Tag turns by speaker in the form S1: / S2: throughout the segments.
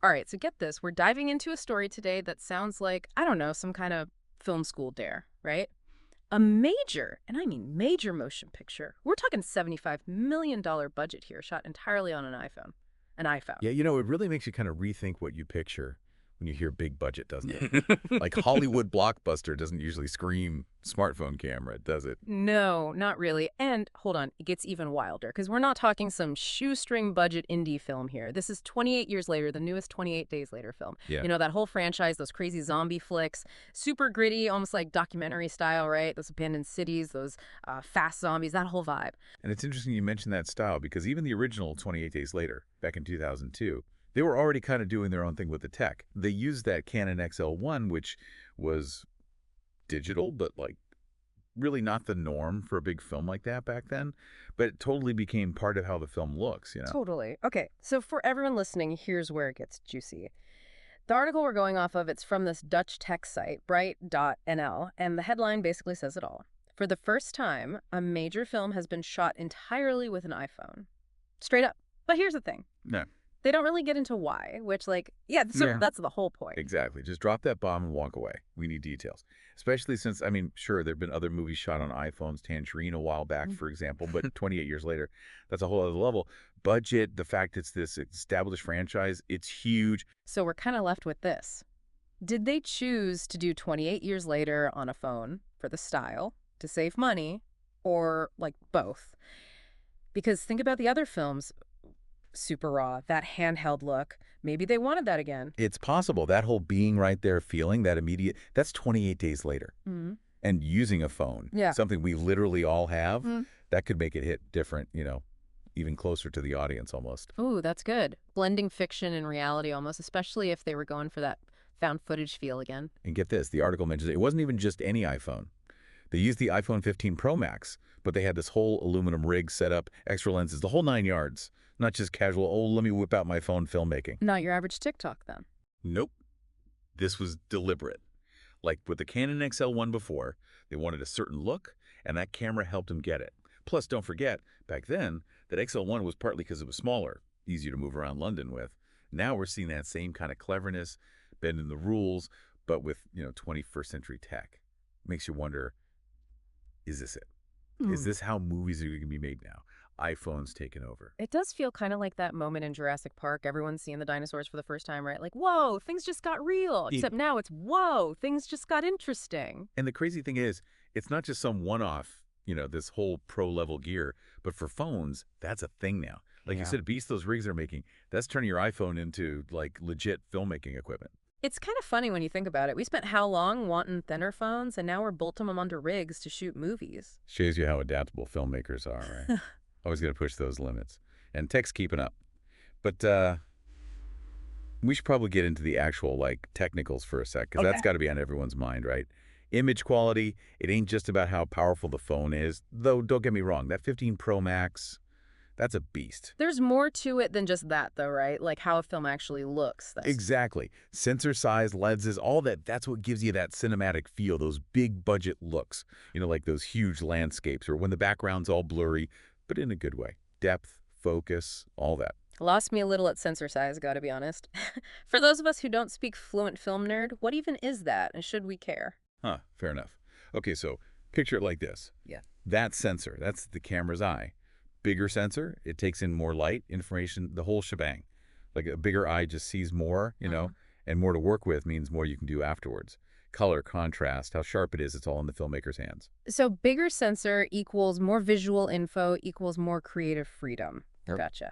S1: All right, so get this. We're diving into a story today that sounds like, I don't know, some kind of film school dare, right? A major, and I mean major motion picture. We're talking $75 million budget here, shot entirely on an iPhone. An iPhone.
S2: Yeah, it really makes you kind of rethink what you picture when you hear big budget, doesn't it? Like Hollywood blockbuster doesn't usually scream smartphone camera, does it?
S1: No, not really. And hold on, it gets even wilder because we're not talking some shoestring budget indie film here. This is 28 years later, the newest 28 Days Later film.
S2: Yeah.
S1: You know, that whole franchise, those crazy zombie flicks, super gritty, almost like documentary style, right? Those abandoned cities, those fast zombies, that whole vibe.
S2: And it's interesting you mentioned that style because even the original 28 Days Later, back in 2002, they were already kind of doing their own thing with the tech. They used that Canon XL1, which was digital, but like really not the norm for a big film like that back then, but it totally became part of how the film looks.
S1: Totally. Okay, so for everyone listening, here's where it gets juicy. The article we're going off of, it's from this Dutch tech site, bright.nl, and the headline basically says it all. For the first time, a major film has been shot entirely with an iPhone. Straight up. But here's the thing.
S2: No,
S1: They don't really get into why, which, like, yeah, so
S2: Yeah.
S1: that's the whole point.
S2: exactly. Just drop that bomb and walk away. We need details. Especially since, I mean, sure, there have been other movies shot on iPhones, Tangerine a while back, for example, but 28 years later, that's a whole other level. Budget, the fact it's this established franchise, it's huge.
S1: So we're kind of left with this. Did they choose to do 28 years later on a phone for the style, to save money, or, like, both? Because think about the other films, Super Raw, that handheld look. Maybe they wanted that again.
S2: It's possible. That whole being right there feeling, that immediate, that's 28 days later.
S1: Mm-hmm.
S2: And using a phone,
S1: Yeah.
S2: something we literally all have,
S1: Mm.
S2: that could make it hit different, even closer to the audience almost.
S1: Ooh, that's good. Blending fiction and reality almost, especially if they were going for that found footage feel again.
S2: And get this, the article mentions it wasn't even just any iPhone. They used the iPhone 15 Pro Max, but they had this whole aluminum rig set up, extra lenses, the whole 9 yards. Not just casual, oh, let me whip out my phone filmmaking.
S1: Not your average TikTok, then.
S2: Nope. This was deliberate. Like with the Canon XL1 before, they wanted a certain look, and that camera helped them get it. Plus, don't forget, back then, that XL1 was partly because it was smaller, easier to move around London with. Now we're seeing that same kind of cleverness, bending the rules, but with, 21st century tech. Makes you wonder, is this it? Is this how movies are going to be made now? iPhones taking over.
S1: It does feel kind of like that moment in Jurassic Park. Everyone's seeing the dinosaurs for the first time, right? Like, whoa, things just got real.
S2: Yeah.
S1: Except now it's, whoa, things just got interesting.
S2: And the crazy thing is, it's not just some one-off, this whole pro-level gear, but for phones, that's a thing now. Like you
S1: Yeah.
S2: said, beast those rigs are making, that's turning your iPhone into, like, legit filmmaking equipment.
S1: It's kind of funny when you think about it. We spent how long wanting thinner phones, and now we're bolting them onto rigs to shoot movies.
S2: Shows you how adaptable filmmakers are, right? Always got to push those limits. And tech's keeping up. But we should probably get into the actual, like, technicals for a sec, because that's got to be on everyone's mind, right? Image quality, it ain't just about how powerful the phone is. Though, don't get me wrong, that 15 Pro Max, that's a beast.
S1: There's more to it than just that, though, right? Like how a film actually looks.
S2: Exactly. Sensor size, lenses, all that, that's what gives you that cinematic feel, those big budget looks. Like those huge landscapes or when the background's all blurry, but in a good way. Depth, focus, all that.
S1: Lost me a little at sensor size, gotta be honest. For those of us who don't speak fluent film nerd, what even is that, and should we care?
S2: Huh, fair enough. Okay, so picture it like this.
S1: Yeah.
S2: That sensor, that's the camera's eye. Bigger sensor, it takes in more light, information, the whole shebang. Like a bigger eye just sees more, and more to work with means more you can do afterwards. Color, contrast, how sharp it is, it's all in the filmmaker's hands.
S1: So bigger sensor equals more visual info equals more creative freedom.
S2: Yep.
S1: Gotcha.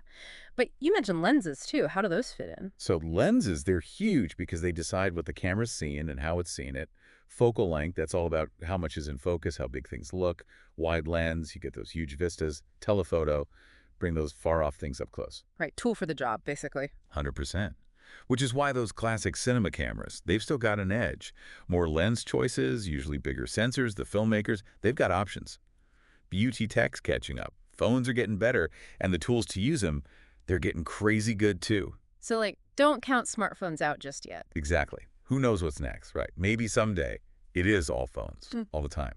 S1: But you mentioned lenses, too. How do those fit in?
S2: So lenses, they're huge because they decide what the camera's seeing and how it's seeing it. Focal length, that's all about how much is in focus, how big things look. Wide lens, you get those huge vistas. Telephoto, bring those far-off things up close.
S1: Right, tool for the job, basically.
S2: 100%. Which is why those classic cinema cameras, they've still got an edge. More lens choices, usually bigger sensors, the filmmakers, they've got options. Beauty tech's catching up. Phones are getting better, and the tools to use them, they're getting crazy good too.
S1: So, like, don't count smartphones out just yet.
S2: Exactly. Who knows what's next, right? Maybe someday it is all phones, all the time.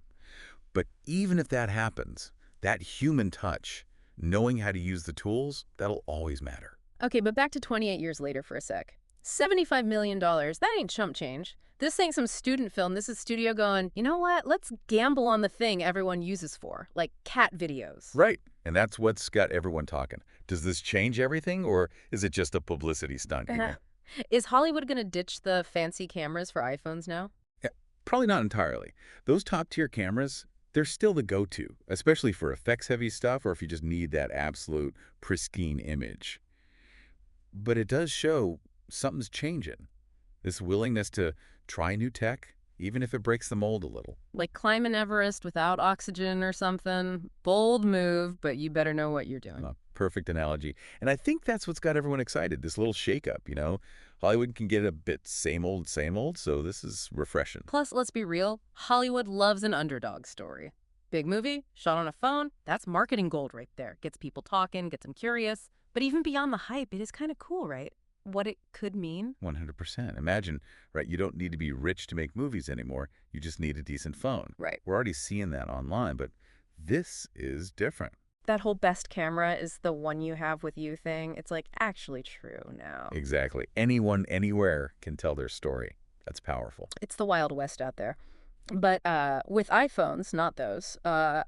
S2: But even if that happens, that human touch, knowing how to use the tools, that'll always matter.
S1: Okay, but back to 28 years later for a sec. $75 million. That ain't chump change. This ain't some student film. This is studio going, you know what? Let's gamble on the thing everyone uses for, like cat videos.
S2: Right. And that's what's got everyone talking. Does this change everything, or is it just a publicity stunt, you
S1: Uh-huh.
S2: think?
S1: Is Hollywood going to ditch the fancy cameras for iPhones now?
S2: Yeah, probably not entirely. Those top-tier cameras, they're still the go-to, especially for effects-heavy stuff or if you just need that absolute pristine image. But it does show something's changing. This willingness to try new tech, even if it breaks the mold a little.
S1: Like climbing Everest without oxygen or something? Bold move, but you better know what you're doing.
S2: Perfect analogy. And I think that's what's got everyone excited, this little shakeup. Hollywood can get a bit same old, so this is refreshing.
S1: Plus, let's be real, Hollywood loves an underdog story. Big movie, shot on a phone, that's marketing gold right there. Gets people talking, gets them curious. But even beyond the hype, it is kind of cool, right? What it could mean.
S2: 100%. Imagine, right, you don't need to be rich to make movies anymore. You just need a decent phone.
S1: Right.
S2: We're already seeing that online, but this is different.
S1: That whole best camera is the one you have with you thing. It's like actually true now.
S2: Exactly. Anyone, anywhere can tell their story. That's powerful.
S1: It's the Wild West out there. But with iPhones, not those. What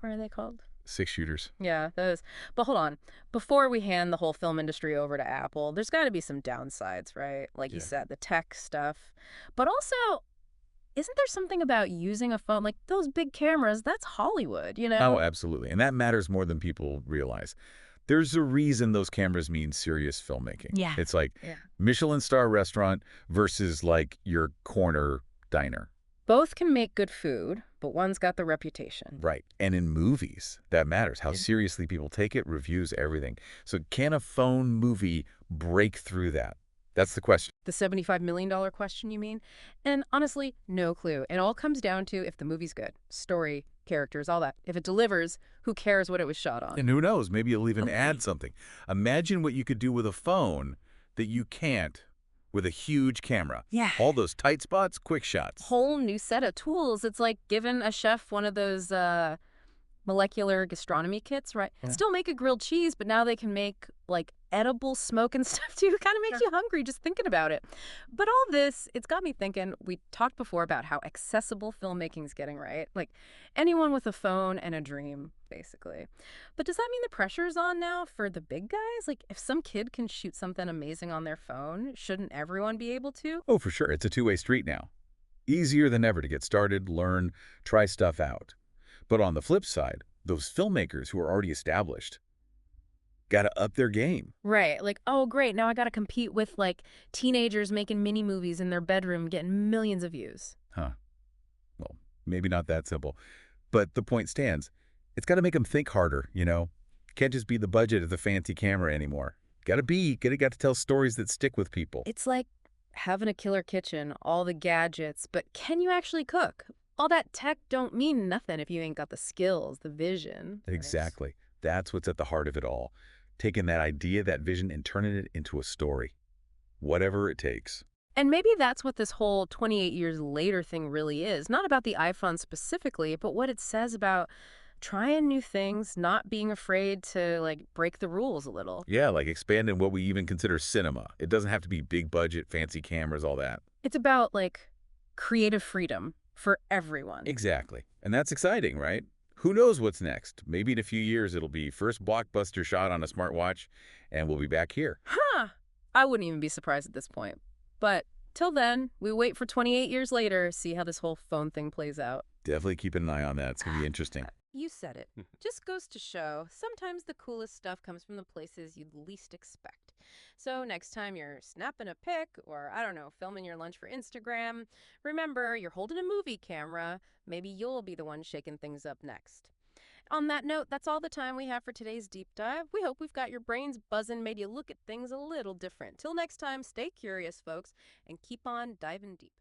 S1: are they called?
S2: 6-shooters.
S1: Yeah, those. But hold on. Before we hand the whole film industry over to Apple, there's got to be some downsides, right? Like you
S2: Yeah.
S1: said, the tech stuff. But also, isn't there something about using a phone? Like those big cameras, that's Hollywood, you know?
S2: Oh, absolutely. And that matters more than people realize. There's a reason those cameras mean serious filmmaking.
S1: Yeah.
S2: It's like
S1: Yeah.
S2: Michelin star restaurant versus like your corner diner.
S1: Both can make good food, but one's got the reputation.
S2: Right. And in movies, that matters. How
S1: Yeah.
S2: seriously people take it, reviews, everything. So can a phone movie break through that? That's the question.
S1: The $75 million question, you mean? And honestly, no clue. It all comes down to if the movie's good. Story, characters, all that. If it delivers, who cares what it was shot on?
S2: And who knows, maybe you'll even add something. Imagine what you could do with a phone that you can't with a huge camera.
S1: Yeah.
S2: All those tight spots, quick shots.
S1: Whole new set of tools. It's like giving a chef one of those molecular gastronomy kits, right?
S2: Yeah.
S1: Still make a grilled cheese, but now they can make like edible smoke and stuff too. Kind of makes you hungry just thinking about it. But all this, it's got me thinking, we talked before about how accessible filmmaking's getting, right? Like anyone with a phone and a dream, basically. But does that mean the pressure's on now for the big guys? Like if some kid can shoot something amazing on their phone, shouldn't everyone be able to?
S2: Oh, for sure. It's a two-way street now. Easier than ever to get started, learn, try stuff out. But on the flip side, those filmmakers who are already established got to up their game.
S1: Right. Like, oh, great. Now I got to compete with like teenagers making mini movies in their bedroom getting millions of views.
S2: Huh. Well, maybe not that simple. But the point stands. It's got to make them think harder. Can't just be the budget of the fancy camera anymore. Got to tell stories that stick with people.
S1: It's like having a killer kitchen, all the gadgets, but can you actually cook? All that tech don't mean nothing if you ain't got the skills, the vision.
S2: Exactly. That's what's at the heart of it all. Taking that idea, that vision, and turning it into a story. Whatever it takes.
S1: And maybe that's what this whole 28 years later thing really is. Not about the iPhone specifically, but what it says about trying new things, not being afraid to like break the rules a little.
S2: Yeah, like expanding what we even consider cinema. It doesn't have to be big budget, fancy cameras, all that.
S1: It's about like creative freedom for everyone.
S2: Exactly. And that's exciting, right? Who knows what's next? Maybe in a few years it'll be first blockbuster shot on a smartwatch, and we'll be back here.
S1: Huh. I wouldn't even be surprised at this point. But till then, we wait for 28 years later, see how this whole phone thing plays out.
S2: Definitely keeping an eye on that. It's going to be interesting.
S1: You said it. Just goes to show, sometimes the coolest stuff comes from the places you'd least expect. So next time you're snapping a pic or, I don't know, filming your lunch for Instagram, remember you're holding a movie camera. Maybe you'll be the one shaking things up next. On that note, that's all the time we have for today's deep dive. We hope we've got your brains buzzing, made you look at things a little different. Till next time, stay curious, folks, and keep on diving deep.